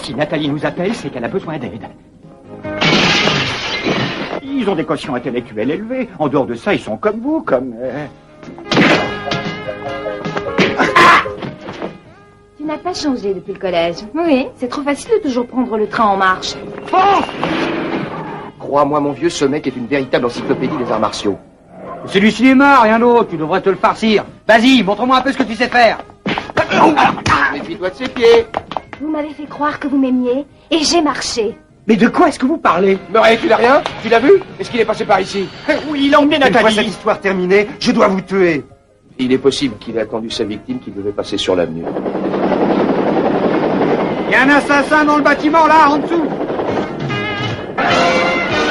Si Nathalie nous appelle, c'est qu'elle a besoin d'aide. Ils ont des quotients intellectuels élevés. En dehors de ça, ils sont comme vous, comme... Tu n'as pas changé depuis le collège. Oui, c'est trop facile de toujours prendre le train en marche. France! Crois-moi, mon vieux, ce mec est une véritable encyclopédie des arts martiaux. C'est du cinéma, rien d'autre. Tu devrais te le farcir. Vas-y, montre-moi un peu ce que tu sais faire. Méfie-toi de ses pieds. Vous m'avez fait croire que vous m'aimiez et j'ai marché. Mais de quoi est-ce que vous parlez? Murray, tu l'as rien? Tu l'as vu? Est-ce qu'il est passé par ici? Oui, il a emmené Une fois Nathalie. cette histoire terminée, je dois vous tuer. Il est possible qu'il ait attendu sa victime qui devait passer sur l'avenue. Il y a un assassin dans le bâtiment, là, en dessous.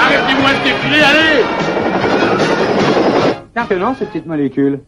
Arrêtez-moi de défiler, allez! C'est non, ces petites molécules.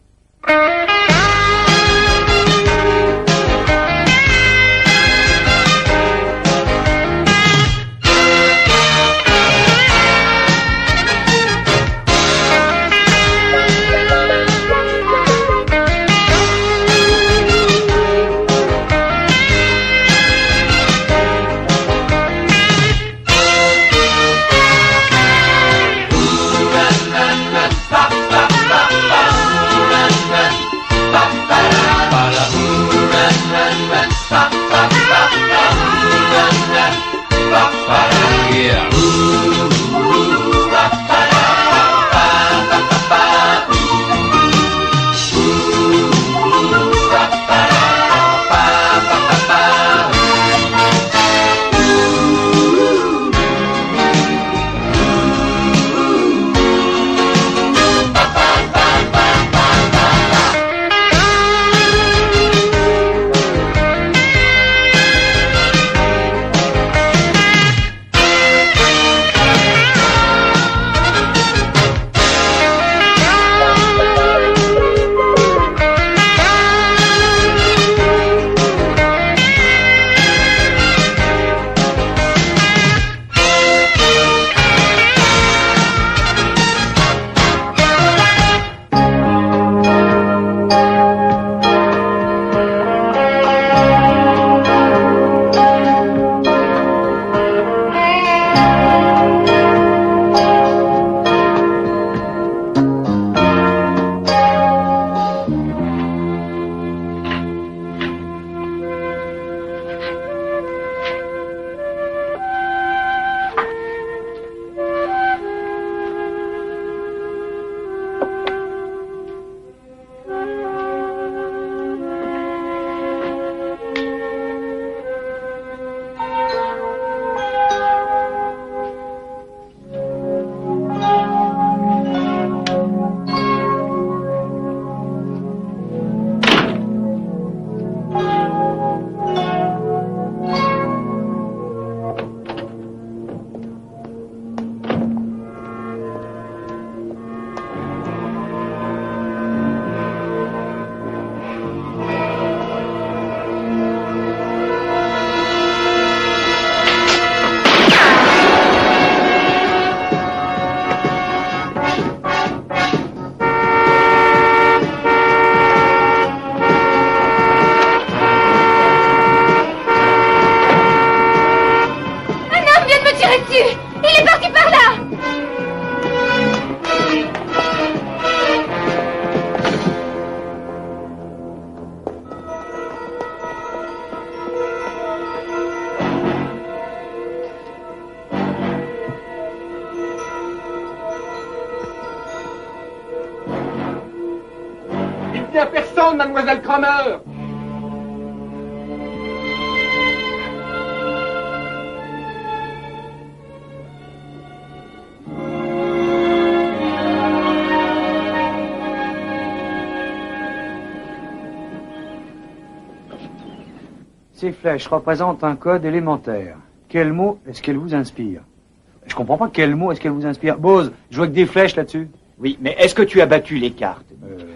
Il est parti par là! Il n'y a personne, mademoiselle Kramer. Ces flèches représentent un code élémentaire. Quel mot est-ce qu'elle vous inspire? Je comprends pas quel mot est-ce qu'elle vous inspire. Bose, je vois que des flèches là-dessus. Oui, mais est-ce que tu as battu les cartes?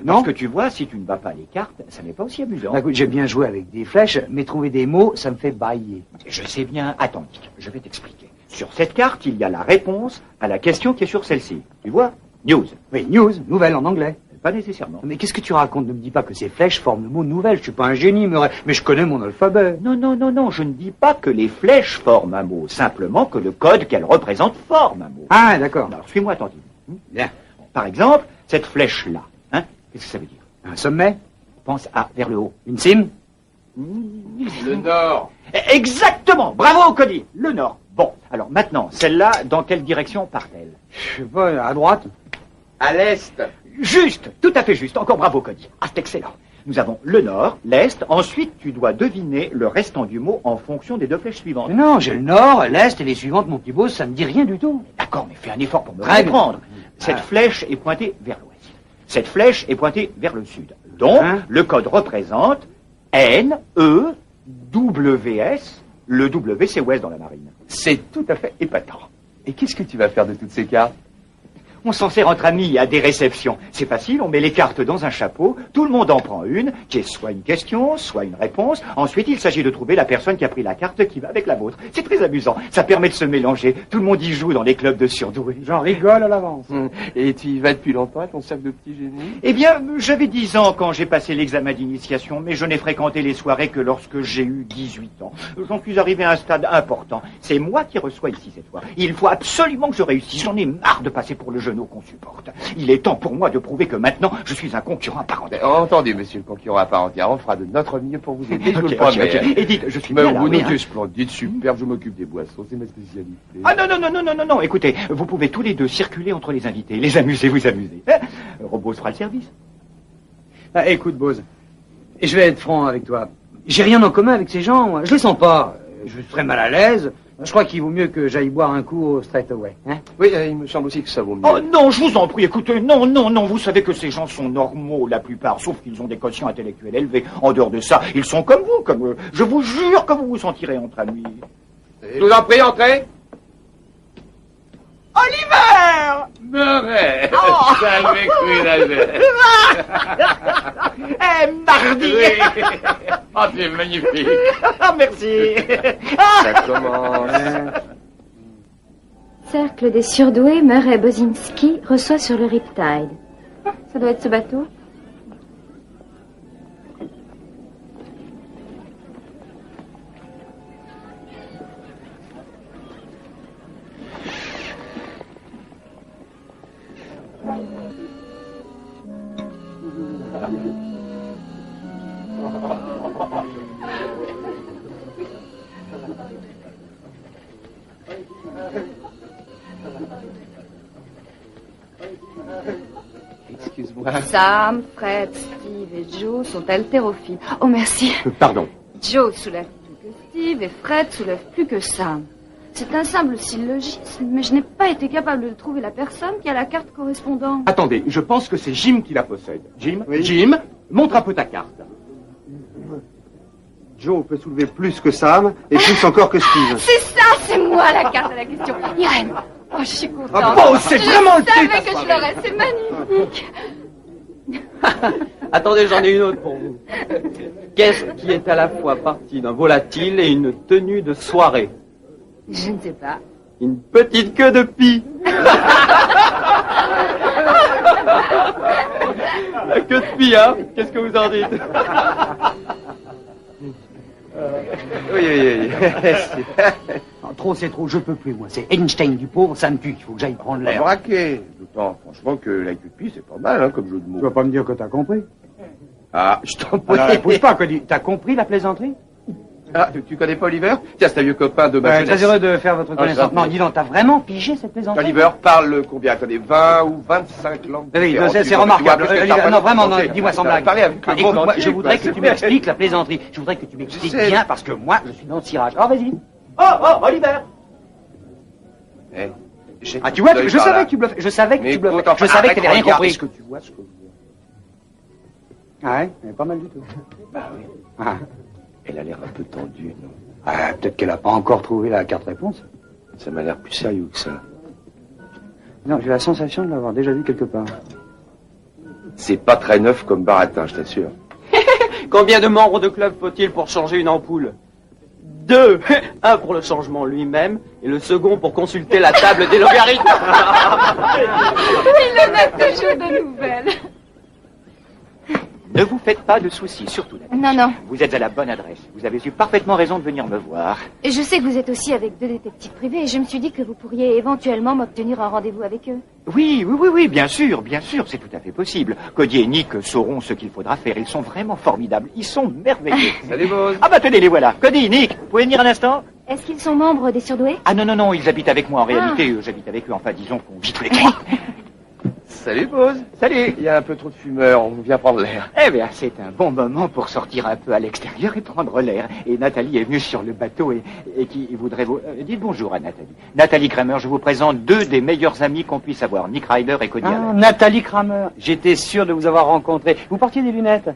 Non. Parce que tu vois, si tu ne bats pas les cartes, ça n'est pas aussi amusant. Bah, écoute, j'ai bien joué avec des flèches, mais trouver des mots, ça me fait bailler. Je sais bien. Attends, je vais t'expliquer. Sur cette carte, il y a la réponse à la question qui est sur celle-ci. Tu vois? News. Oui, news, nouvelle en anglais. Pas nécessairement. Mais qu'est-ce que tu racontes? Ne me dis pas que ces flèches forment le mot nouvelle. Je suis pas un génie, mais je connais mon alphabet. Non, je ne dis pas que les flèches forment un mot, simplement que le code qu'elles représentent forme un mot. Ah, d'accord. Alors, suis-moi attentivement. Bien. Par exemple, cette flèche-là, hein, qu'est-ce que ça veut dire? Un sommet? Pense à vers le haut. Une cime? Le Nord. Exactement. Bravo, Cody. Le nord. Bon, alors maintenant, celle-là, dans quelle direction part-elle? Je sais pas, à droite? À l'Est. Juste, tout à fait juste. Encore bravo, Cody. Ah, c'est excellent. Nous avons le nord, l'est. Ensuite, tu dois deviner le restant du mot en fonction des deux flèches suivantes. Mais non, j'ai le nord, l'est et les suivantes, mon petit boss, ça me dit rien du tout. D'accord, mais fais un effort pour me Très bien. comprendre. Cette flèche est pointée vers l'ouest. Cette flèche est pointée vers le sud. Donc, Hein? le code représente N, E, W, S. Le W, c'est ouest dans la marine. C'est tout à fait épatant. Et qu'est-ce que tu vas faire de toutes ces cartes? On s'en sert entre amis à des réceptions. C'est facile, on met les cartes dans un chapeau, tout le monde en prend une, qui est soit une question, soit une réponse. Ensuite, il s'agit de trouver la personne qui a pris la carte qui va avec la vôtre. C'est très amusant, ça permet de se mélanger. Tout le monde y joue dans les clubs de surdoués. J'en rigole à l'avance. Et tu y vas depuis longtemps avec ton cercle de petits génies? Eh bien, j'avais 10 ans quand j'ai passé l'examen d'initiation, mais je n'ai fréquenté les soirées que lorsque j'ai eu 18 ans. J'en suis arrivé à un stade important. C'est moi qui reçois ici cette fois. Il faut absolument que je réussisse. J'en ai marre de passer pour le genou qu'on supporte. Il est temps pour moi de prouver que maintenant, je suis un concurrent à part entière. Entendu, monsieur le concurrent à part entière. On fera de notre mieux pour vous aider, je vous le Ok, promets. ok. Et dites, je suis Mais bien là, vous mais, nous hein. êtes splendide, superbe, je m'occupe des boissons, c'est ma spécialité. Ah non, écoutez, vous pouvez tous les deux circuler entre les invités, les amuser, vous amuser. Hein? Robos fera le service. Ah, écoute, Bose, et je vais être franc avec toi. J'ai rien en commun avec ces gens, moi. Je les sens pas. Je serais mal à l'aise. Je crois qu'il vaut mieux que j'aille boire un coup au straight away. Hein? Oui, il me semble aussi que ça vaut mieux. Oh non, je vous en prie, écoutez, non, vous savez que ces gens sont normaux, la plupart, sauf qu'ils ont des quotients intellectuels élevés. En dehors de ça, ils sont comme vous, comme je vous jure que vous vous sentirez entre amis. Je vous en prie, entrez. Oliver! Murray. Oh. Salve cuidado. Mardi! Oh, c'est magnifique. Ah, merci! Ça commence. Cercle des surdoués, Murray Bozinski reçoit sur le Riptide. Ah, ça doit être ce bateau. Excuse-moi. Sam, Fred, Steve et Joe sont haltérophiles. Oh, merci. Pardon. Joe soulève plus que Steve et Fred soulève plus que Sam. C'est un simple syllogisme, mais je n'ai pas été capable de trouver la personne qui a la carte correspondante. Attendez, je pense que c'est Jim qui la possède. Jim, Oui. Jim, montre un peu ta carte. Joe peut soulever plus que Sam et plus encore que Steve. C'est ça, c'est moi la carte à la question. Irène. Oh, je suis contente. Ah bon, c'est vraiment le Je savais thé, que je l'aurais, c'est magnifique. Attendez, j'en ai une autre pour vous. Qu'est-ce qui est à la fois partie d'un volatile et une tenue de soirée? Je ne sais pas. Une petite queue de pie. La queue de pie, hein? Qu'est-ce que vous en dites? Oui. Non, trop, c'est trop, je peux plus, moi. C'est Einstein du pauvre, ça me tue. Il faut que j'aille prendre l'air. Braqué. D'autant, franchement, que la queue de pie, c'est pas mal, hein, comme jeu de Tu mots. vas pas me dire que t'as compris. Ah, je t'en prie. Alors, écoute pas, Cody. T'as compris la plaisanterie? Ah, tu connais pas Oliver? Tiens, c'est un vieux copain de ma Ouais, jeunesse. très heureux de faire votre connaissance. Non, dis donc, t'as vraiment pigé cette plaisanterie? Oliver parle combien? Attendez, 20 ou 25 langues Oui, différentes. c'est Tu vois, remarquable. parce que Oliver, t'as pas non, vraiment, non, français. dis-moi sans T'as blague. parlé avec le Écoute, monde moi, entier, je voudrais quoi, que c'est tu bien. m'expliques la plaisanterie. Je voudrais que tu m'expliques sais. bien, parce que moi, je suis dans le cirage. Alors, vas-y. Oh, Oliver! Eh, j'ai Ah, tu vois, l'œil je par savais là. que tu bluffais. Je savais que Mais tu bluffais. écoute, enfin, Je savais que arrête, t'avais rien regarde, compris. Est-ce que tu vois ce que je vois? Ah ouais, mais pas mal du tout. Bah oui. Ah, Elle a l'air un peu tendue, non? Ah, peut-être qu'elle a pas encore trouvé la carte réponse. Ça m'a l'air plus sérieux que ça. Non, j'ai la sensation de l'avoir déjà vu quelque part. C'est pas très neuf comme baratin, je t'assure. Combien de membres de club faut-il pour changer une ampoule? 2. Un pour le changement lui-même et le second pour consulter la table des logarithmes. Il en a toujours de nouvelles. Ne vous faites pas de soucis, surtout Nathalie. Non, non. Vous êtes à la bonne adresse. Vous avez eu parfaitement raison de venir me voir. Et je sais que vous êtes aussi avec 2 détectives privés et je me suis dit que vous pourriez éventuellement m'obtenir un rendez-vous avec eux. Oui, bien sûr, c'est tout à fait possible. Cody et Nick sauront ce qu'il faudra faire. Ils sont vraiment formidables. Ils sont merveilleux. Salut, Bose. Ah bah tenez, les voilà. Cody, Nick, vous pouvez venir un instant? Est-ce qu'ils sont membres des surdoués? Ah non, ils habitent avec moi en réalité. J'habite avec eux. Enfin, disons qu'on vit tous les 3. Salut, Bose. Salut. Il y a un peu trop de fumeurs, on vient prendre l'air. Eh bien, c'est un bon moment pour sortir un peu à l'extérieur et prendre l'air. Et Nathalie est venue sur le bateau et qui voudrait vous... dites bonjour à Nathalie. Nathalie Kramer, je vous présente 2 des meilleurs amis qu'on puisse avoir, Nick Ryder et Cody Allen. Nathalie Kramer. J'étais sûr de vous avoir rencontré. Vous portiez des lunettes.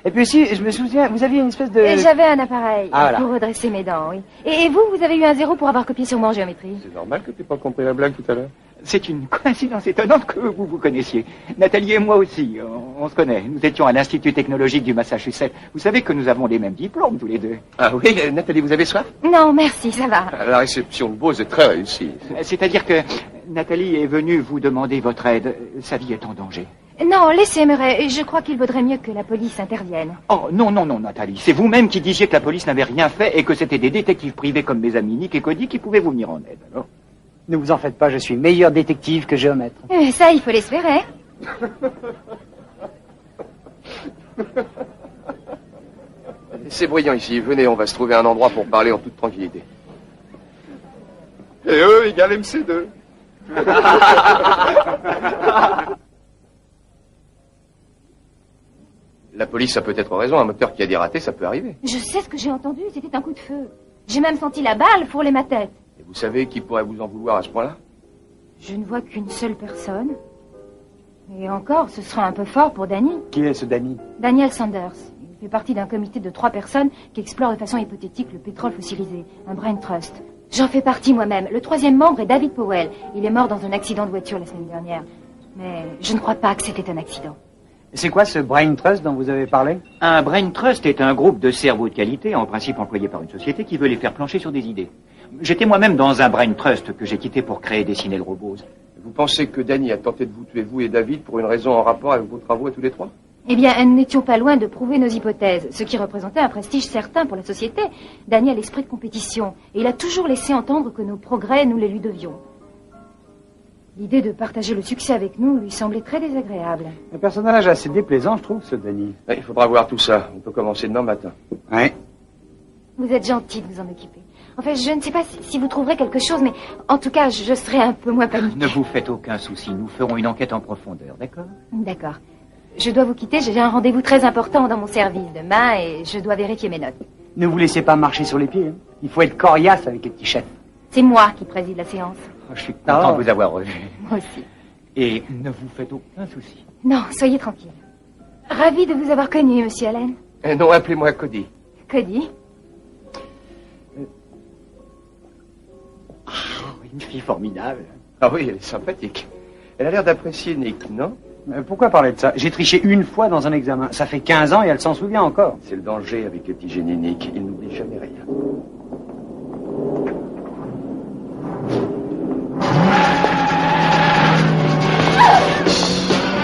Et puis aussi, je me souviens, vous aviez une espèce de... Et j'avais un appareil voilà. pour redresser mes dents, oui. Et vous avez eu un 0 pour avoir copié sur moi en géométrie. C'est normal que tu n'aies pas compris la blague tout à l'heure. C'est une coïncidence étonnante que vous vous connaissiez. Nathalie et moi aussi, on se connaît. Nous étions à l'Institut technologique du Massachusetts. Vous savez que nous avons les mêmes diplômes tous les 2. Ah oui, Nathalie, vous avez soif? Non, merci, ça va. La réception de Bose est très réussie. C'est-à-dire que Nathalie est venue vous demander votre aide. Sa vie est en danger. Non, laissez-moi. Je crois qu'il vaudrait mieux que la police intervienne. Oh, non, Nathalie. C'est vous-même qui disiez que la police n'avait rien fait et que c'était des détectives privés comme mes amis Nick et Cody qui pouvaient vous venir en aide, alors. Ne vous en faites pas, je suis meilleur détective que géomètre. Ça, il faut l'espérer. C'est brillant ici. Venez, on va se trouver un endroit pour parler en toute tranquillité. Et E égale MC2. La police a peut-être raison, un moteur qui a dératé, ça peut arriver. Je sais ce que j'ai entendu, c'était un coup de feu. J'ai même senti la balle frôler ma tête. Et vous savez qui pourrait vous en vouloir à ce point-là? Je ne vois qu'une seule personne. Et encore, ce sera un peu fort pour Danny. Qui est ce Danny? Daniel Sanders. Il fait partie d'un comité de 3 personnes qui explore de façon hypothétique le pétrole fossilisé, un brain trust. J'en fais partie moi-même. Le 3e membre est David Powell. Il est mort dans un accident de voiture la semaine dernière. Mais je ne crois pas que c'était un accident. C'est quoi ce Brain Trust dont vous avez parlé? Un brain trust est un groupe de cerveaux de qualité, en principe employé par une société qui veut les faire plancher sur des idées. J'étais moi-même dans un brain trust que j'ai quitté pour créer Dessiner le robot. Vous pensez que Danny a tenté de vous tuer, vous et David, pour une raison en rapport avec vos travaux à tous les 3? Eh bien, nous n'étions pas loin de prouver nos hypothèses, ce qui représentait un prestige certain pour la société. Danny a l'esprit de compétition, et il a toujours laissé entendre que nos progrès, nous les lui devions. L'idée de partager le succès avec nous lui semblait très désagréable. Un personnage assez déplaisant, je trouve, ce Danny. Il faudra voir tout ça. On peut commencer demain matin. Ouais. Vous êtes gentil de vous en occuper. Enfin, je ne sais pas si vous trouverez quelque chose, mais en tout cas, je serai un peu moins paniquée. Ne vous faites aucun souci, nous ferons une enquête en profondeur, d'accord? D'accord. Je dois vous quitter, j'ai un rendez-vous très important dans mon service demain et je dois vérifier mes notes. Ne vous laissez pas marcher sur les pieds. Hein. Il faut être coriace avec les petits chefs. C'est moi qui préside la séance. Je suis content de vous avoir revu. Moi aussi. Et ne vous faites aucun souci. Non, soyez tranquille. Ravi de vous avoir connu, monsieur Allen. Non, appelez-moi Cody. Cody? Une fille formidable. Ah oui, elle est sympathique. Elle a l'air d'apprécier Nick, non? Pourquoi parler de ça? J'ai triché une fois dans un examen. Ça fait 15 ans et elle s'en souvient encore. C'est le danger avec le petit génie Nick. Il n'oublie jamais rien.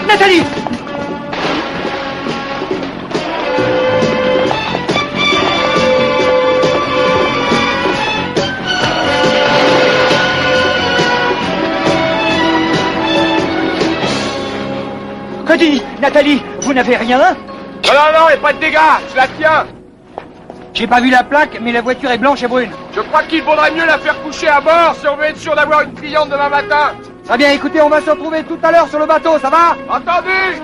Nathalie! Cody, Nathalie, vous n'avez rien? Non, il n'y a pas de dégâts, je la tiens. J'ai pas vu la plaque, mais la voiture est blanche et brune. Je crois qu'il vaudrait mieux la faire coucher à bord si on veut être sûr d'avoir une cliente demain matin. Très bien, écoutez, on va se retrouver tout à l'heure sur le bateau, ça va? Entendu?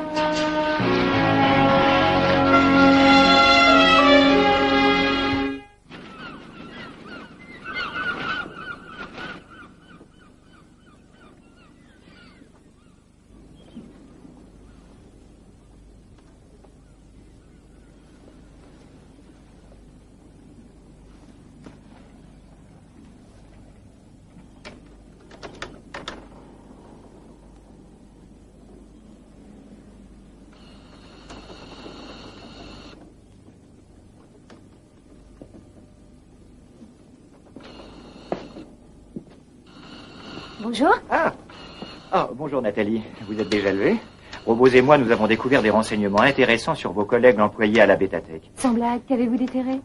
Bonjour. Ah, bonjour Nathalie. Vous êtes déjà levée? Robose et moi, nous avons découvert des renseignements intéressants sur vos collègues employés à la Bétatech. Sans blague, qu'avez-vous déterré?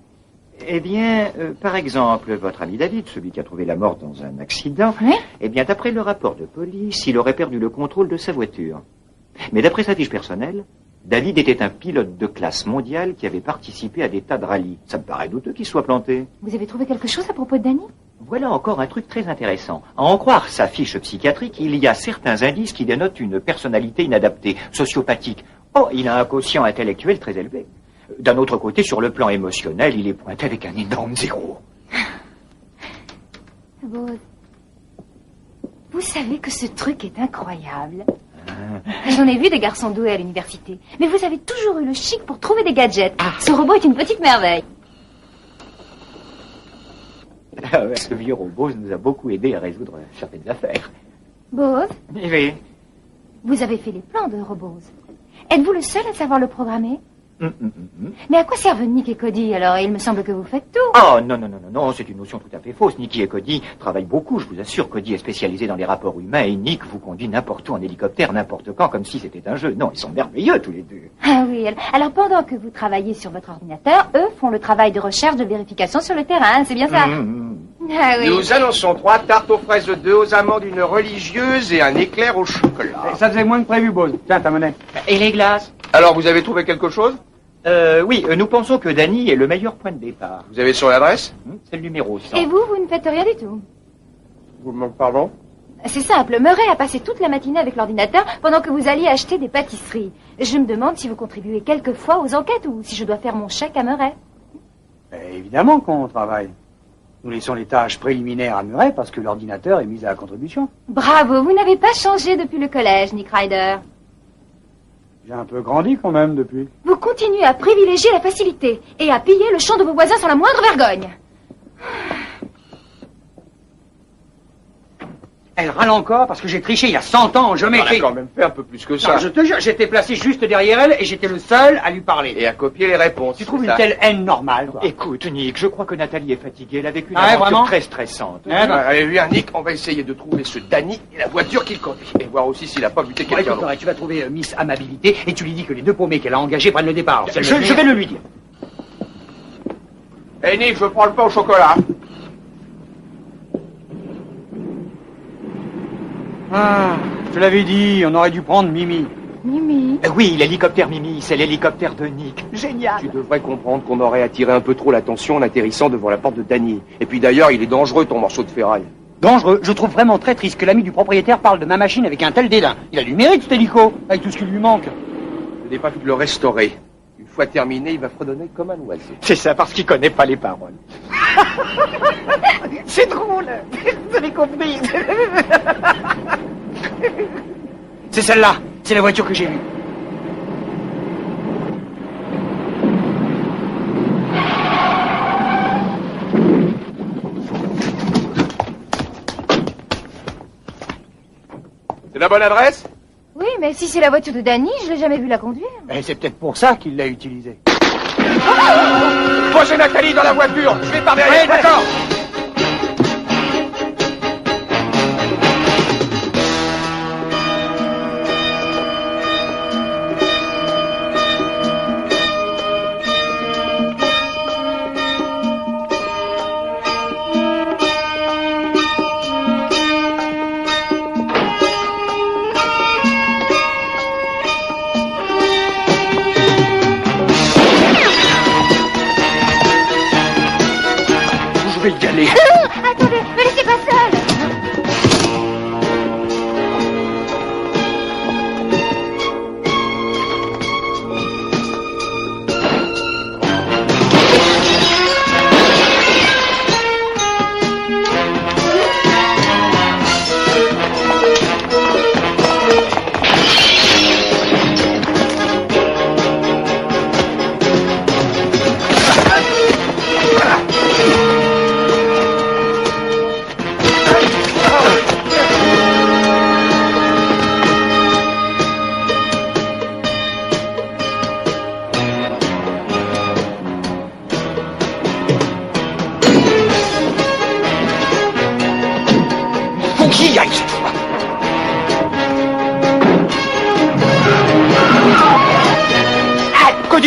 Eh bien, par exemple, votre ami David, celui qui a trouvé la mort dans un accident, Oui? eh bien, d'après le rapport de police, il aurait perdu le contrôle de sa voiture. Mais d'après sa fiche personnelle, David était un pilote de classe mondiale qui avait participé à des tas de rallyes. Ça me paraît douteux qu'il soit planté. Vous avez trouvé quelque chose à propos de Danny? Voilà encore un truc très intéressant. À en croire sa fiche psychiatrique, il y a certains indices qui dénotent une personnalité inadaptée, sociopathique. Oh, il a un quotient intellectuel très élevé. D'un autre côté, sur le plan émotionnel, il est pointé avec un énorme zéro. Vous savez que ce truc est incroyable. J'en ai vu des garçons doués à l'université. Mais vous avez toujours eu le chic pour trouver des gadgets. Ce robot est une petite merveille. Ce vieux robot nous a beaucoup aidé à résoudre certaines affaires. Bose, Oui. vous avez fait les plans de Robose. Êtes-vous le seul à savoir le programmer? Mais à quoi servent Nick et Cody? Alors, il me semble que vous faites tout. Oh, non, c'est une notion tout à fait fausse. Nicky et Cody travaillent beaucoup, je vous assure. Cody est spécialisé dans les rapports humains et Nick vous conduit n'importe où en hélicoptère, n'importe quand, comme si c'était un jeu. Non, ils sont merveilleux tous les deux. Ah oui, alors pendant que vous travaillez sur votre ordinateur, eux font le travail de recherche, de vérification sur le terrain, c'est bien ça? Ah oui. Nous annonçons 3 tartes aux fraises de 2 aux amandes, une religieuse et un éclair au chocolat. Ça faisait moins que prévu, Bose. Tiens, ta monnaie. Et les glaces? Alors, vous avez trouvé quelque chose? Oui, nous pensons que Danny est le meilleur point de départ. Vous avez son adresse? C'est le numéro 100. Et vous ne faites rien du tout? Vous me pardon? C'est simple, Murray a passé toute la matinée avec l'ordinateur pendant que vous alliez acheter des pâtisseries. Je me demande si vous contribuez quelquefois aux enquêtes ou si je dois faire mon chèque à Murray. Évidemment qu'on travaille. Nous laissons les tâches préliminaires à Murray parce que l'ordinateur est mis à la contribution. Bravo, vous n'avez pas changé depuis le collège, Nick Ryder. J'ai un peu grandi quand même depuis. Vous continuez à privilégier la facilité et à piller le champ de vos voisins sans la moindre vergogne. Elle râle encore parce que j'ai triché il y a 100 ans en On géométrie. a quand même fait un peu plus que ça. Non, je te jure, j'étais placé juste derrière elle et j'étais le seul à lui parler. Et à copier les réponses. Tu trouves c'est une ça. telle haine normale, quoi. Écoute, Nick, je crois que Nathalie est fatiguée. Elle a vécu une Ah ouais, aventure vraiment très stressante. Eh ben, Allez, viens, Nick, on va essayer de trouver ce Danny et la voiture qu'il conduit. Et voir aussi s'il a pas buté bon, quelqu'un écoute, d'autre. Murray, tu vas trouver Miss Amabilité et tu lui dis que les 2 paumés qu'elle a engagés prennent le départ. Si elle veut Je venir- vais le lui dire. Eh, Nick, je prends le pain au chocolat. Ah, je te l'avais dit, on aurait dû prendre Mimi. Mimi. Oui, l'hélicoptère Mimi, c'est l'hélicoptère de Nick. Génial. Tu devrais comprendre qu'on aurait attiré un peu trop l'attention en atterrissant devant la porte de Danny. Et puis d'ailleurs, il est dangereux ton morceau de ferraille. Dangereux. Je trouve vraiment très triste que l'ami du propriétaire parle de ma machine avec un tel dédain. Il a du mérite, cet hélico, avec tout ce qui lui manque. Je n'ai pas pu le restaurer. Une fois terminé, il va fredonner comme un oiseau. C'est ça, parce qu'il connaît pas les paroles. C'est drôle. Vous avez compris. C'est celle-là. C'est la voiture que j'ai vue. C'est la bonne adresse? Oui, mais si c'est la voiture de Danny, je l'ai jamais vu la conduire. Et c'est peut-être pour ça qu'il l'a utilisée. Posez Nathalie dans la voiture. Je vais par derrière. Ouais, d'accord. Je vais y aller. Attendez, me laissez pas seule.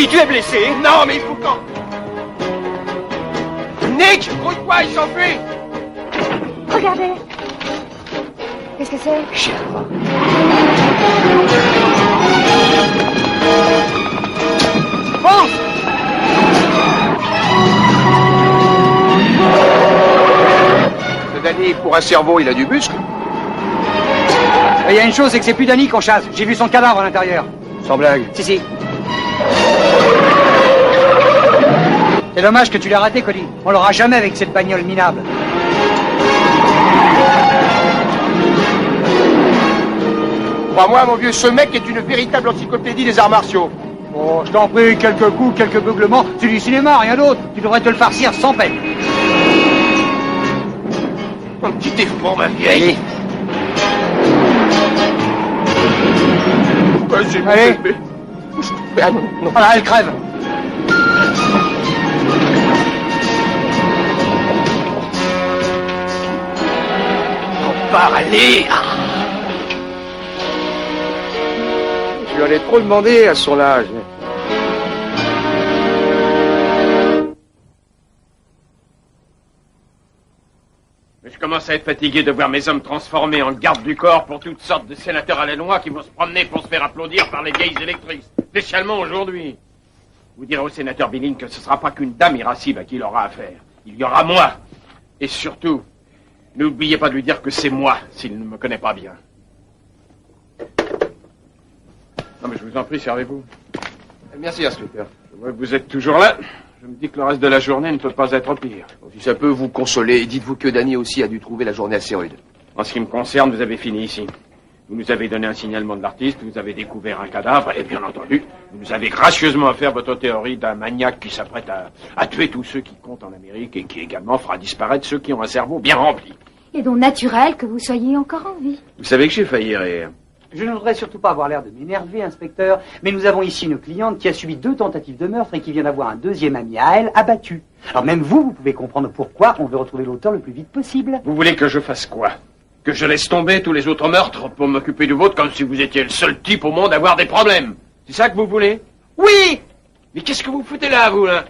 Danny, tu es blessé? Non, mais il faut quand... Nick, grouille-toi, il s'enfuit. Regardez. Qu'est-ce que c'est? Cherva. Ce Danny, pour un cerveau, il a du muscle. Il y a une chose, c'est que c'est plus Danny qu'on chasse. J'ai vu son cadavre à l'intérieur. Sans blague. Si. C'est dommage que tu l'aies raté, Cody. On l'aura jamais avec cette bagnole minable. Crois-moi, mon vieux, ce mec est une véritable encyclopédie des arts martiaux. Oh, je t'en prie, quelques coups, quelques beuglements. C'est du cinéma, rien d'autre. Tu devrais te le farcir sans peine. Un petit effort, ma vieille. Allez. Ah, non. Voilà, elle crève. Allez. Je lui en ai trop demandé à son âge. Je commence à être fatigué de voir mes hommes transformés en garde du corps pour toutes sortes de sénateurs à la noix qui vont se promener pour se faire applaudir par les vieilles électrices. Spécialement aujourd'hui. Vous direz au sénateur Billing que ce ne sera pas qu'une dame irascible à qui il aura affaire. Il y aura moi. Et surtout, n'oubliez pas de lui dire que c'est moi, s'il ne me connaît pas bien. Non mais je vous en prie, servez-vous. Merci, inspecteur. Je vois que vous êtes toujours là. Je me dis que le reste de la journée ne peut pas être pire. Si ça peut vous consoler, dites-vous que Danny aussi a dû trouver la journée assez rude. En ce qui me concerne, vous avez fini ici. Vous nous avez donné un signalement de l'artiste, vous avez découvert un cadavre, et bien entendu, vous nous avez gracieusement offert votre théorie d'un maniaque qui s'apprête à tuer tous ceux qui comptent en Amérique et qui également fera disparaître ceux qui ont un cerveau bien rempli. Et donc naturel que vous soyez encore en vie. Vous savez que j'ai failli rire. Je ne voudrais surtout pas avoir l'air de m'énerver, inspecteur, mais nous avons ici une cliente qui a subi 2 tentatives de meurtre et qui vient d'avoir un 2e ami à elle abattu. Alors même vous pouvez comprendre pourquoi on veut retrouver l'auteur le plus vite possible. Vous voulez que je fasse quoi? Que je laisse tomber tous les autres meurtres pour m'occuper du vôtre comme si vous étiez le seul type au monde à avoir des problèmes? C'est ça que vous voulez? Oui! Mais qu'est-ce que vous foutez là, vous, là?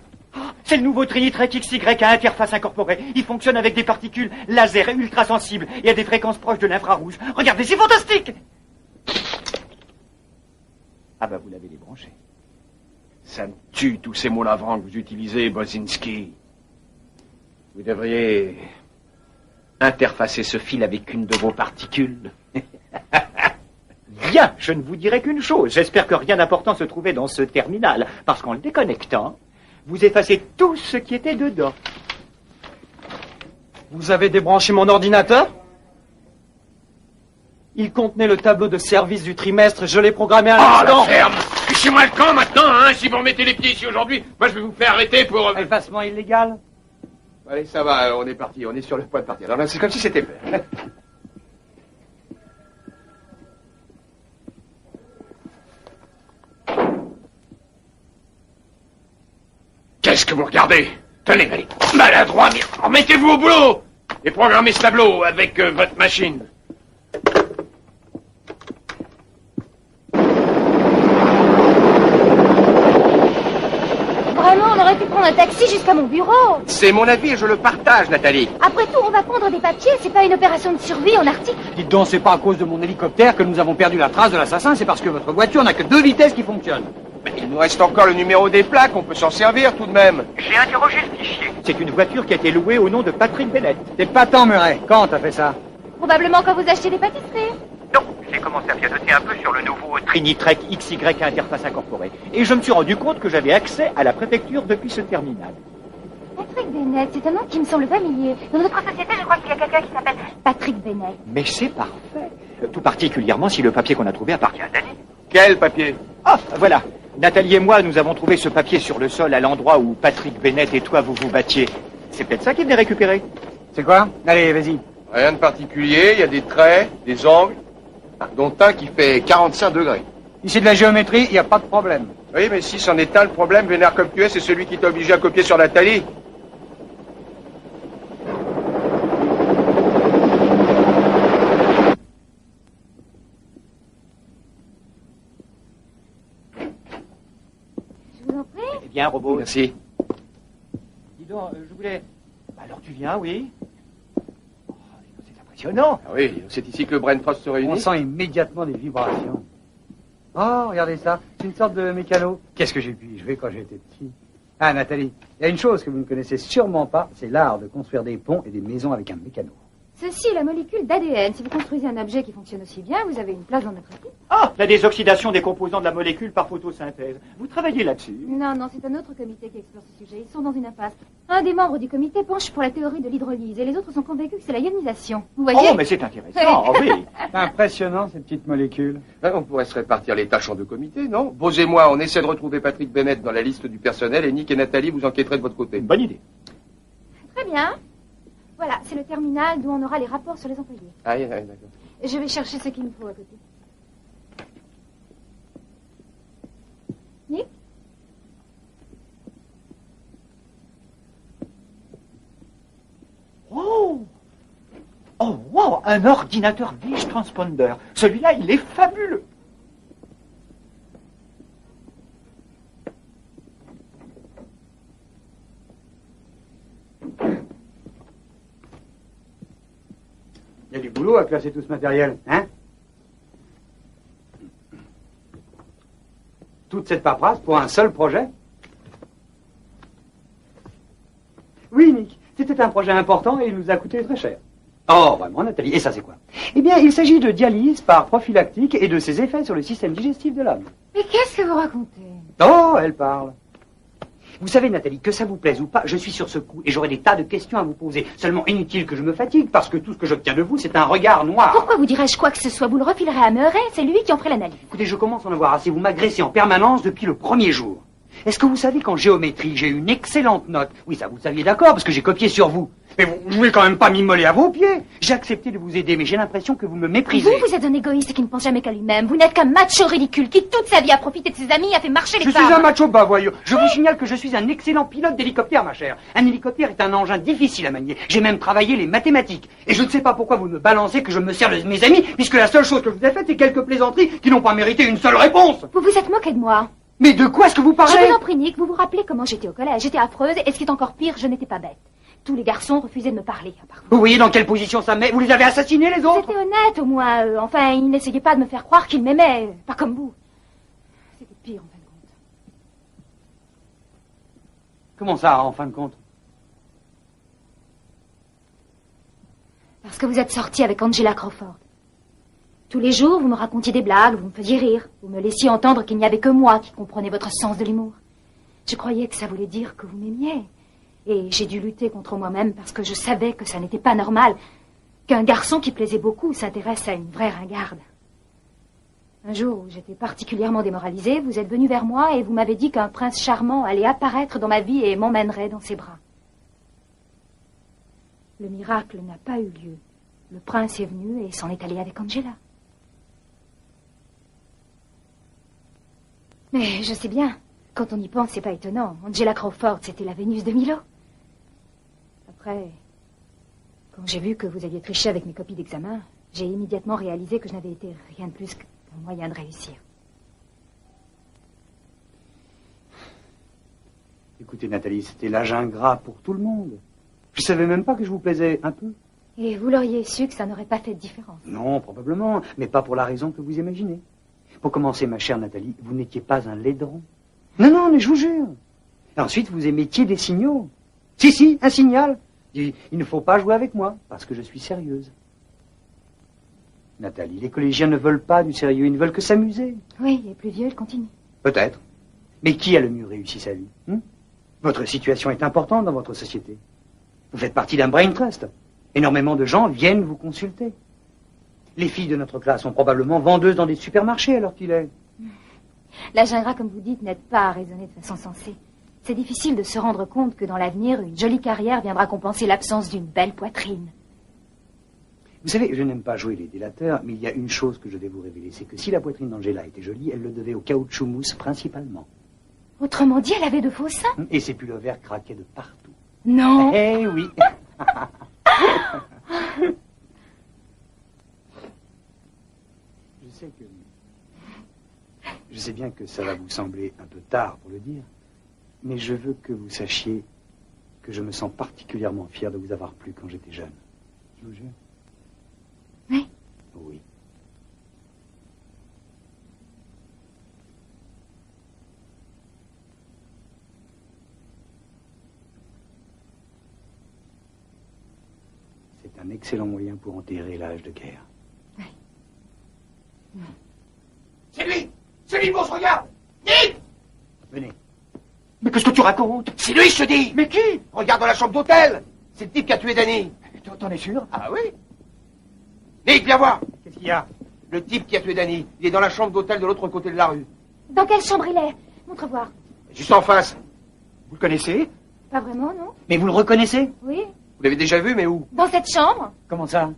C'est le nouveau Trinitrek XY à interface incorporée. Il fonctionne avec des particules laser ultra sensibles et à des fréquences proches de l'infrarouge. Regardez, c'est fantastique! Ah bah vous l'avez débranché. Ça me tue, tous ces mots lavrants que vous utilisez, Bozinski. Vous devriez interfacer ce fil avec une de vos particules. Bien, je ne vous dirai qu'une chose. J'espère que rien d'important se trouvait dans ce terminal, parce qu'en le déconnectant, vous effacez tout ce qui était dedans. Vous avez débranché mon ordinateur? Il contenait le tableau de service du trimestre, je l'ai programmé à l'instant. La ferme! Fichez-moi le camp maintenant, hein! Si vous remettez les pieds ici aujourd'hui, moi je vais vous faire arrêter pour... Effacement illégal. Allez, ça va, on est parti, on est sur le point de partir. Alors là, c'est comme si c'était fait. Qu'est-ce que vous regardez? Tenez, allez, maladroit, mais remettez-vous au boulot! Et programmez ce tableau avec votre machine. Vraiment, on aurait pu prendre un taxi jusqu'à mon bureau. C'est mon avis et je le partage, Nathalie. Après tout, on va prendre des papiers, c'est pas une opération de survie en Arctique. Dites donc, c'est pas à cause de mon hélicoptère que nous avons perdu la trace de l'assassin, c'est parce que votre voiture n'a que 2 vitesses qui fonctionnent. Mais il nous reste encore le numéro des plaques, on peut s'en servir tout de même. J'ai interrogé le fichier. C'est une voiture qui a été louée au nom de Patrick Bennett. T'es pas tant, Murray. Quand t'as fait ça? Probablement quand vous achetez des pâtisseries. Non, j'ai commencé à pianoter un peu sur le nouveau Trinitrek XY à interface incorporée. Et je me suis rendu compte que j'avais accès à la préfecture depuis ce terminal. Patrick Bennett, c'est un nom qui me semble familier. Dans notre société, je crois qu'il y a quelqu'un qui s'appelle Patrick Bennett. Mais c'est parfait. Tout particulièrement si le papier qu'on a trouvé appartient à Danny. Quel papier? Ah, voilà. Nathalie et moi, nous avons trouvé ce papier sur le sol à l'endroit où Patrick Bennett et toi, vous vous battiez. C'est peut-être ça qu'il venait récupérer. C'est quoi? Allez, vas-y. Rien de particulier, il y a des traits, des angles, dont un qui fait 45 degrés. Si c'est de la géométrie, il n'y a pas de problème. Oui, mais si c'en est un, le problème, vénère comme tu es, c'est celui qui t'a obligé à copier sur Nathalie. Je vous en prie. Viens, robot. Merci. Dis donc, je voulais... Alors tu viens, oui? Oh, c'est impressionnant. Ah oui, c'est ici que le Brain Trust se réunit. On sent immédiatement des vibrations. Oh, regardez ça, c'est une sorte de mécano. Qu'est-ce que j'ai pu y jouer quand j'étais petit? Ah, Nathalie, il y a une chose que vous ne connaissez sûrement pas, c'est l'art de construire des ponts et des maisons avec un mécano. Ceci est la molécule d'ADN. Si vous construisez un objet qui fonctionne aussi bien, vous avez une place dans notre équipe. Ah, la désoxydation des composants de la molécule par photosynthèse. Vous travaillez là-dessus? Non, c'est un autre comité qui explore ce sujet. Ils sont dans une impasse. Un des membres du comité penche pour la théorie de l'hydrolyse et les autres sont convaincus que c'est la ionisation. Vous voyez? Oh, mais c'est intéressant, oui. C'est impressionnant, ces petites molécules. On pourrait se répartir les tâches en 2 comités, non? Bose et moi, on essaie de retrouver Patrick Bennett dans la liste du personnel et Nick et Nathalie, vous enquêterez de votre côté. Bonne idée. Très bien. Voilà, c'est le terminal d'où on aura les rapports sur les employés. Ah, oui, d'accord. Je vais chercher ce qu'il me faut à côté. Nick? Oh! Oh, wow! Un ordinateur Vish Transponder. Celui-là, il est fabuleux. Il y a du boulot à classer tout ce matériel, hein? Toute cette paperasse pour un seul projet? Oui, Nick, c'était un projet important et il nous a coûté très cher. Oh, vraiment, Nathalie. Et ça, c'est quoi? Eh bien, il s'agit de dialyse par prophylactique et de ses effets sur le système digestif de l'homme. Mais qu'est-ce que vous racontez? Oh, elle parle. Vous savez, Nathalie, que ça vous plaise ou pas, je suis sur ce coup et j'aurai des tas de questions à vous poser. Seulement inutile que je me fatigue parce que tout ce que j'obtiens de vous, c'est un regard noir. Pourquoi vous dirais-je quoi que ce soit? Vous le refilerez à Murray, c'est lui qui en ferait l'analyse. Écoutez, je commence à en avoir assez. Vous m'agressez en permanence depuis le premier jour. Est-ce que vous savez qu'en géométrie, j'ai une excellente note? Oui, ça vous saviez d'accord, parce que j'ai copié sur vous. Mais vous ne voulez quand même pas m'immoler à vos pieds. J'ai accepté de vous aider, mais j'ai l'impression que vous me méprisez. Vous êtes un égoïste qui ne pense jamais qu'à lui-même. Vous n'êtes qu'un macho ridicule qui, toute sa vie, a profité de ses amis et a fait marcher les Je femmes. suis un macho bavoyeux. Je vous signale que je suis un excellent pilote d'hélicoptère, ma chère. Un hélicoptère est un engin difficile à manier. J'ai même travaillé les mathématiques. Et je ne sais pas pourquoi vous me balancez que je me sers de mes amis, puisque la seule chose que je vous ai faite, c'est quelques plaisanteries qui n'ont pas mérité une seule réponse. Vous vous êtes moqué de moi. Mais de quoi est-ce que vous parlez? Je vous en prie, Nick, vous vous rappelez comment j'étais au collège? J'étais affreuse, et ce qui est encore pire, je n'étais pas bête. Tous les garçons refusaient de me parler, à part vous. Vous voyez dans quelle position ça me met? Vous les avez assassinés, les autres? C'était honnête, au moins. Enfin, ils n'essayaient pas de me faire croire qu'ils m'aimaient. Pas comme vous. C'était pire, en fin de compte. Comment ça, en fin de compte? Parce que vous êtes sorti avec Angela Crawford. Tous les jours, vous me racontiez des blagues, vous me faisiez rire. Vous me laissiez entendre qu'il n'y avait que moi qui comprenais votre sens de l'humour. Je croyais que ça voulait dire que vous m'aimiez. Et j'ai dû lutter contre moi-même parce que je savais que ça n'était pas normal qu'un garçon qui plaisait beaucoup s'intéresse à une vraie ringarde. Un jour où j'étais particulièrement démoralisée, vous êtes venu vers moi et vous m'avez dit qu'un prince charmant allait apparaître dans ma vie et m'emmènerait dans ses bras. Le miracle n'a pas eu lieu. Le prince est venu et s'en est allé avec Angela. Mais je sais bien, quand on y pense, c'est pas étonnant. Angela Crawford, c'était la Vénus de Milo. Après, quand j'ai vu que vous aviez triché avec mes copies d'examen, j'ai immédiatement réalisé que je n'avais été rien de plus qu'un moyen de réussir. Écoutez, Nathalie, c'était l'âge ingrat pour tout le monde. Je savais même pas que je vous plaisais un peu. Et vous l'auriez su que ça n'aurait pas fait de différence. Non, probablement, mais pas pour la raison que vous imaginez. Pour commencer, ma chère Nathalie, vous n'étiez pas un laideron. Non, mais je vous jure. Et ensuite, vous émettiez des signaux. Si, un signal. Il ne faut pas jouer avec moi, parce que je suis sérieuse. Nathalie, les collégiens ne veulent pas du sérieux, ils ne veulent que s'amuser. Oui, les plus vieux, ils continuent. Peut-être. Mais qui a le mieux réussi sa vie? Votre situation est importante dans votre société. Vous faites partie d'un brain trust. Énormément de gens viennent vous consulter. Les filles de notre classe sont probablement vendeuses dans des supermarchés alors qu'il est. L'âge ingrat, comme vous dites, n'aide pas à raisonner de façon sensée. C'est difficile de se rendre compte que dans l'avenir, une jolie carrière viendra compenser l'absence d'une belle poitrine. Vous savez, je n'aime pas jouer les délateurs, mais il y a une chose que je vais vous révéler, c'est que si la poitrine d'Angela était jolie, elle le devait au caoutchouc mousse principalement. Autrement dit, elle avait de faux seins. Et ses pullovers craquaient de partout. Non. Eh oui. Je sais bien que ça va vous sembler un peu tard pour le dire, Mais je veux que vous sachiez que je me sens particulièrement fier de vous avoir plu quand j'étais jeune. Je vous jure. Oui. Oui. C'est un excellent moyen pour enterrer l'âge de guerre. C'est lui! C'est lui, bon, je regarde! Nick! Venez. Mais qu'est-ce que tu racontes? C'est lui, je te dis! Mais qui? Regarde dans la chambre d'hôtel! C'est le type qui a tué Danny! T'en es sûr? Ah oui? Nick, viens voir! Qu'est-ce qu'il y a? Le type qui a tué Danny, il est dans la chambre d'hôtel de l'autre côté de la rue. Dans quelle chambre il est? Montre voir. Juste en face. Vous le connaissez? Pas vraiment, non? Mais vous le reconnaissez? Oui. Vous l'avez déjà vu, mais où? Dans cette chambre? Comment ça?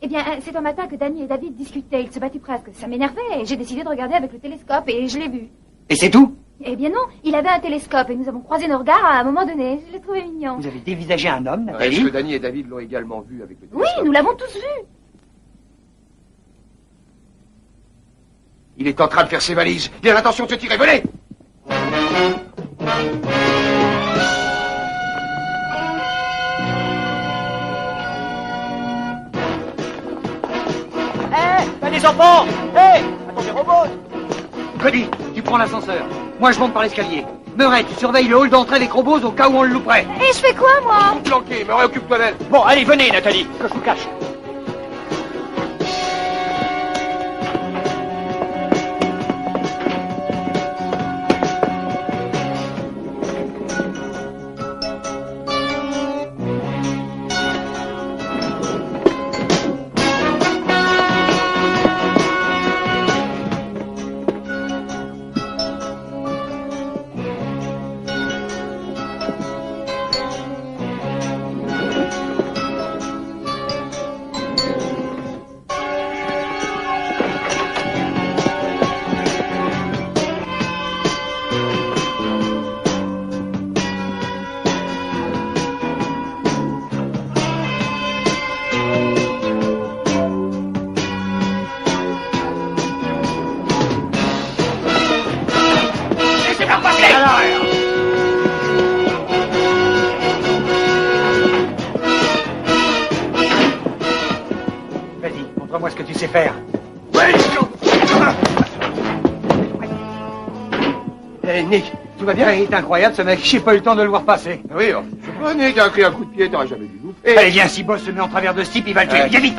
Eh bien, c'est un matin que Danny et David discutaient. Ils se battaient presque. Ça m'énervait et j'ai décidé de regarder avec le télescope et je l'ai vu. Et c'est tout? Eh bien non, il avait un télescope et nous avons croisé nos regards à un moment donné. Je l'ai trouvé mignon. Vous avez dévisagé un homme, Est-ce Nathalie? que Danny et David l'ont également vu avec le Oui, télescope? nous l'avons tous vu. Il est en train de faire ses valises. Il a l'intention de se tirer. Venez! Les enfants! Hé! Attendez, robot! Cody, tu prends l'ascenseur. Moi, je monte par l'escalier. Murray, tu surveilles le hall d'entrée des Crobos au cas où on le louperait. Et je fais quoi, moi? Vous planquez, mais occupe-toi d'elle. Bon, allez, venez, Nathalie, que je vous cache. Vas-y, montre-moi ce que tu sais faire. Hé, Nick, tout va bien? Il est incroyable, ce mec. J'ai pas eu le temps de le voir passer. Oui, je sais pas, Nick, t'as pris un coup de pied, t'aurais jamais dû louper. Allez, viens, si Boss se met en travers de ce type, il va le tuer. Viens vite.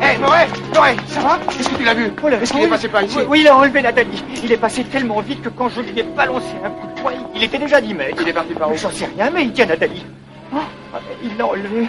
Hé, Murray, ça va? Est-ce que tu l'as vu? Est-ce qu'il est passé par ici? Oui, il a enlevé Nathalie. Il est passé tellement vite que quand je lui ai balancé un coup de poing, il était déjà 10 mètres. Il est parti par où? J'en sais rien, mais il tient Nathalie. Il l'a enlevé.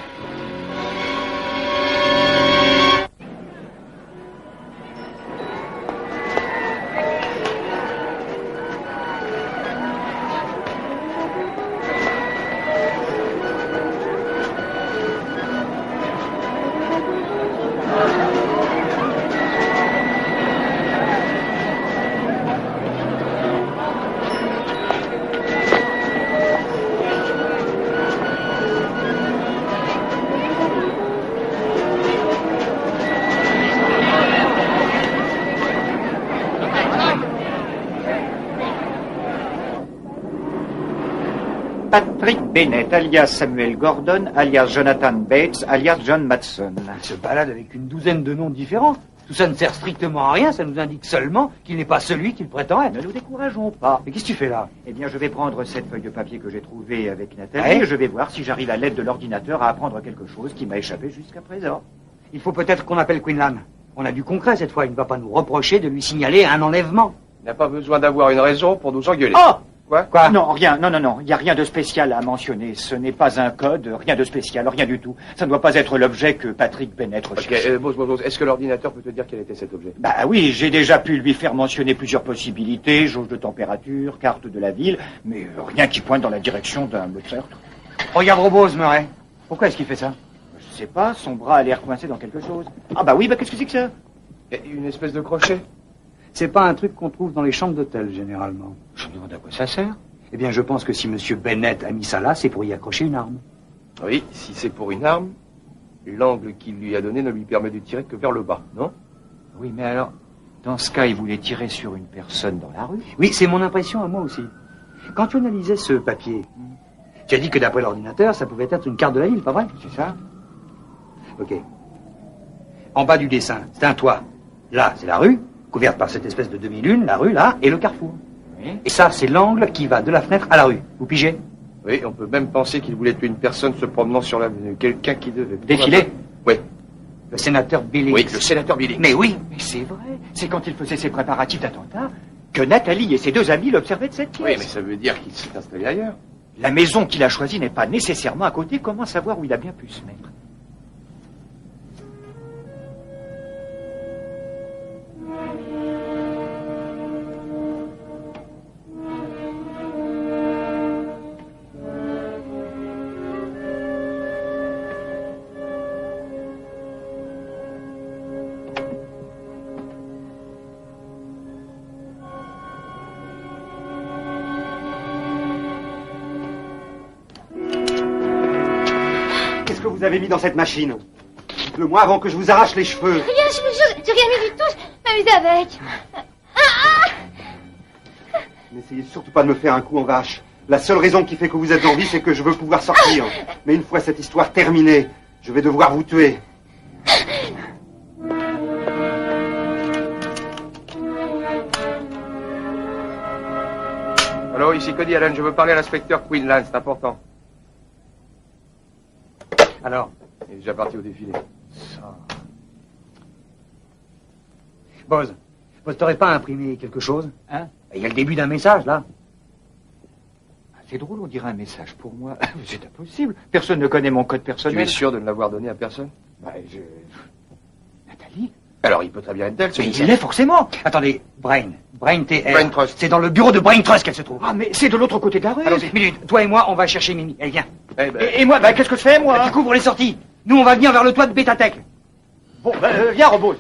Patrick Bennett, alias Samuel Gordon, alias Jonathan Bates, alias John Matson. Il se balade avec une douzaine de noms différents. Tout ça ne sert strictement à rien, ça nous indique seulement qu'il n'est pas celui qu'il prétend être. Ne nous décourageons pas. Mais qu'est-ce que tu fais là? Eh bien, je vais prendre cette feuille de papier que j'ai trouvée avec Nathalie et je vais voir si j'arrive à l'aide de l'ordinateur à apprendre quelque chose qui m'a échappé jusqu'à présent. Il faut peut-être qu'on appelle Quinlan. On a du concret cette fois, il ne va pas nous reprocher de lui signaler un enlèvement. Il n'a pas besoin d'avoir une raison pour nous engueuler. Oh! Quoi? Non, rien, non, il n'y a rien de spécial à mentionner. Ce n'est pas un code, rien de spécial, rien du tout. Ça ne doit pas être l'objet que Patrick Bennett recherche. Ok, Boss, est-ce que l'ordinateur peut te dire quel était cet objet? Bah oui, j'ai déjà pu lui faire mentionner plusieurs possibilités, jauge de température, carte de la ville, mais rien qui pointe dans la direction d'un meurtre. Regarde Robose, Murray. Pourquoi est-ce qu'il fait ça? Je sais pas, son bras a l'air coincé dans quelque chose. Ah bah oui, bah qu'est-ce que c'est que ça? Une espèce de crochet? C'est pas un truc qu'on trouve dans les chambres d'hôtel, généralement. Je me demande à quoi ça sert. Eh bien, je pense que si Monsieur Bennett a mis ça là, c'est pour y accrocher une arme. Oui, si c'est pour une arme, l'angle qu'il lui a donné ne lui permet de tirer que vers le bas, non? Oui, mais alors, dans ce cas, il voulait tirer sur une personne dans la rue. Oui, c'est mon impression à moi aussi. Quand tu analysais ce papier, tu as dit que d'après l'ordinateur, ça pouvait être une carte de la ville, pas vrai? C'est ça? Ok. En bas du dessin, c'est un toit. Là, c'est la rue, couverte par cette espèce de demi-lune, la rue, là, et le carrefour. Oui. Et ça, c'est l'angle qui va de la fenêtre à la rue. Vous pigez? Oui, on peut même penser qu'il voulait tuer une personne se promenant sur l'avenue. Quelqu'un qui devait... Défiler? Oui. Le sénateur Billings. Oui, le sénateur Billings. Mais oui. Mais c'est vrai. C'est quand il faisait ses préparatifs d'attentat que Nathalie et ses deux amis l'observaient de cette pièce. Oui, mais ça veut dire qu'il s'est installé ailleurs. La maison qu'il a choisie n'est pas nécessairement à côté. Comment savoir où il a bien pu se mettre? Qu'est-ce que vous avez mis dans cette machine? Dites-le moi avant que je vous arrache les cheveux. Rien, j'ai rien mis du tout. Je m'amuse avec. N'essayez surtout pas de me faire un coup en vache. La seule raison qui fait que vous êtes en vie, c'est que je veux pouvoir sortir. Mais une fois cette histoire terminée, je vais devoir vous tuer. Alors, ici Cody Allen, je veux parler à l'inspecteur Quinlan, c'est important. Alors, Il est déjà parti au défilé. Boz, t'aurais pas imprimé quelque chose? Hein? Il y a le début d'un message, là. C'est drôle, on dirait un message pour moi. C'est impossible. Personne ne connaît mon code Tu personnel. es sûr de ne l'avoir donné à personne? Nathalie? Alors, il peut très bien être d'elle, Mais celui-ci. il l'est forcément. Attendez, Brain TR. Brain Trust. C'est dans le bureau de Brain Trust qu'elle se trouve. Ah, mais c'est de l'autre côté de la rue. Allons-y, minute. Toi et moi, on va chercher Mimi. Elle vient. Eh ben, Et moi, qu'est-ce que je fais, moi? Tu couvres les sorties. Nous, on va venir vers le toit de Betatech. Bon, viens, Robot.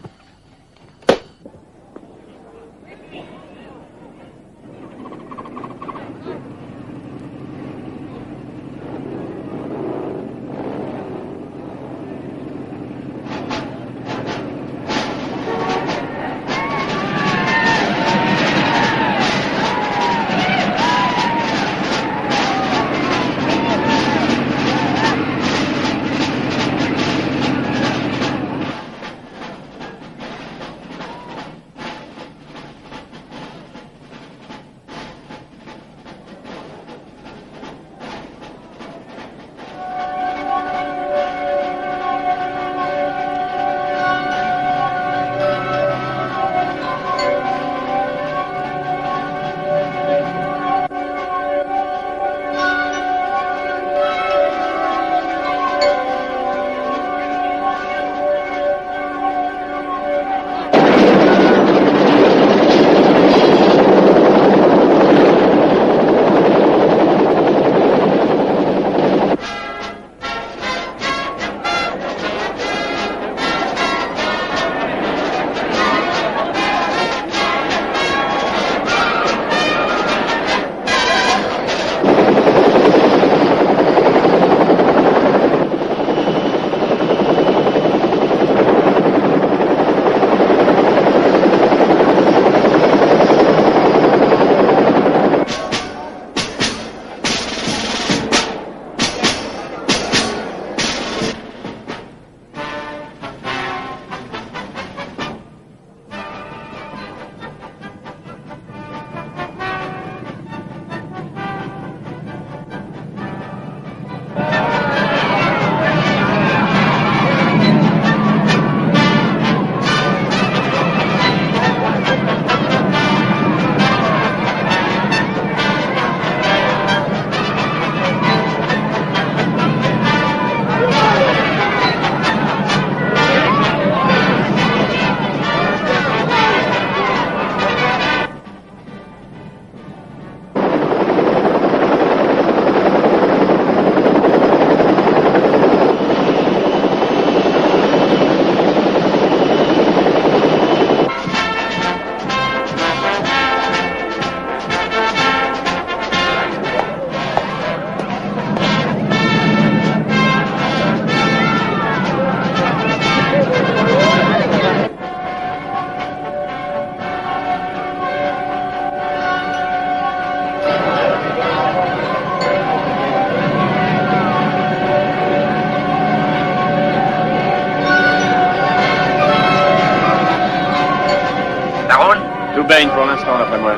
nous baigne pour l'instant, d'après moi.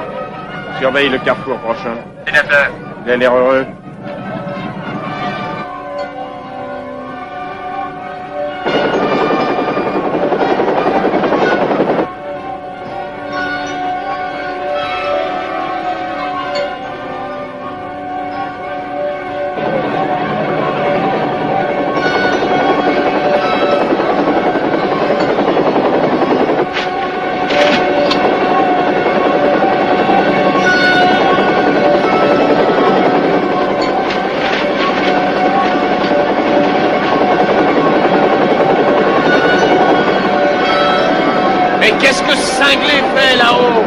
Surveille le carrefour prochain. Sénateur. Il a l'air heureux. Mais qu'est-ce que ce cinglé fait là-haut?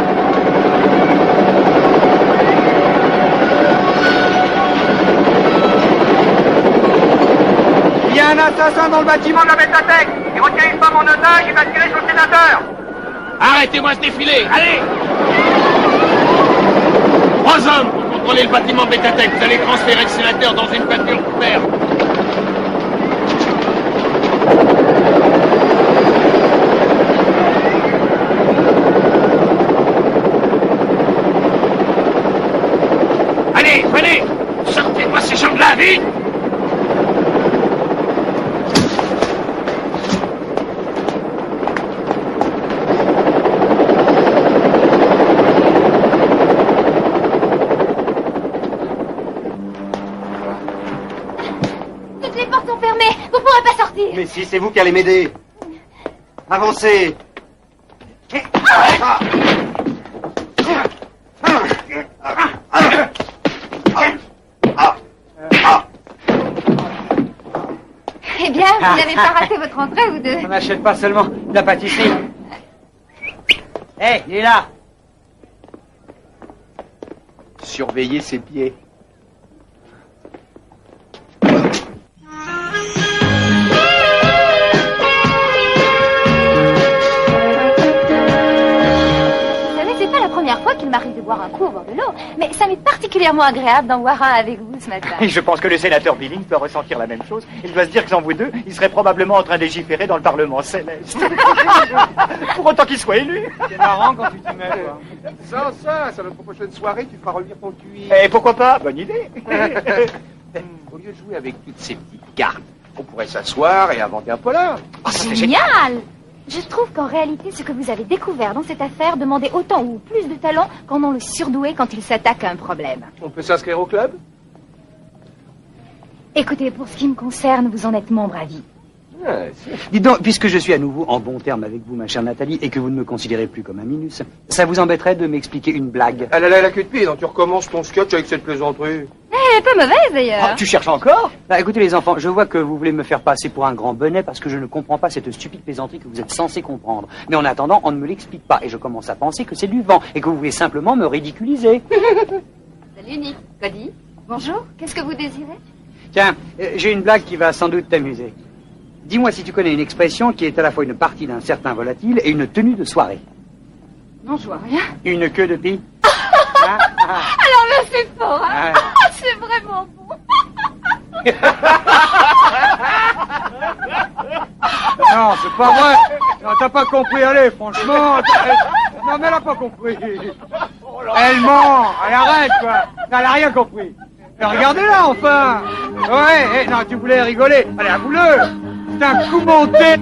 Il y a un assassin dans le bâtiment de la Bétatech. Il retient une femme en otage, il va tirer sur le sénateur. Arrêtez-moi ce défilé, allez! 3 hommes pour contrôler le bâtiment Bétatech. Vous allez transférer le sénateur dans une voiture verte. Allez, venez! Sortez-moi ces gens-là, vite! Toutes les portes sont fermées. Vous ne pourrez pas sortir. Mais si, c'est vous qui allez m'aider. Avancez. Eh bien, vous n'avez pas raté votre entrée, vous deux. On n'achète pas seulement de la pâtisserie. Hé, il est là. Surveillez ses pieds. Vous savez, c'est pas la première fois qu'il m'arrive de boire un coup au bord de l'eau, mais ça m'est particulièrement agréable d'en boire un avec vous ce matin. Et je pense que le sénateur Billing peut ressentir la même chose. Il doit se dire que sans vous deux, il serait probablement en train de légiférer dans le Parlement céleste. Pour autant qu'il soit élu. C'est marrant quand tu t'y mets, quoi. Sans ça, sur notre prochaine soirée, tu feras revenir ton QI. Et pourquoi pas? Bonne idée. Au lieu de jouer avec toutes ces petites cartes, on pourrait s'asseoir et inventer un polar. Génial! Je trouve qu'en réalité, ce que vous avez découvert dans cette affaire demandait autant ou plus de talent qu'en ont le surdoué quand il s'attaque à un problème. On peut s'inscrire au club? Écoutez, pour ce qui me concerne, vous en êtes membre à vie. Dites donc, puisque je suis à nouveau en bon terme avec vous, ma chère Nathalie, et que vous ne me considérez plus comme un minus, ça vous embêterait de m'expliquer une blague? Elle a la queue de pied, donc tu recommences ton sketch avec cette plaisanterie. Elle est pas mauvaise d'ailleurs. Ah, tu cherches encore? Bah, écoutez les enfants, je vois que vous voulez me faire passer pour un grand bonnet parce que je ne comprends pas cette stupide plaisanterie que vous êtes censés comprendre. Mais en attendant, on ne me l'explique pas et je commence à penser que c'est du vent et que vous voulez simplement me ridiculiser. Salut Nick. Cody. Bonjour. Qu'est-ce que vous désirez? Tiens, j'ai une blague qui va sans doute t'amuser. Dis-moi si tu connais une expression qui est à la fois une partie d'un certain volatile et une tenue de soirée. Non, je vois rien. Une queue de pie. Alors là, c'est fort, hein? Ah. C'est vraiment bon. Non, c'est pas vrai. Non, t'as pas compris, allez, franchement. Non, mais elle a pas compris. Elle ment, elle arrête, quoi. Elle a rien compris. Mais regardez-la, enfin. Ouais, non, tu voulais rigoler. Allez, avoue-le. C'est un coup monté.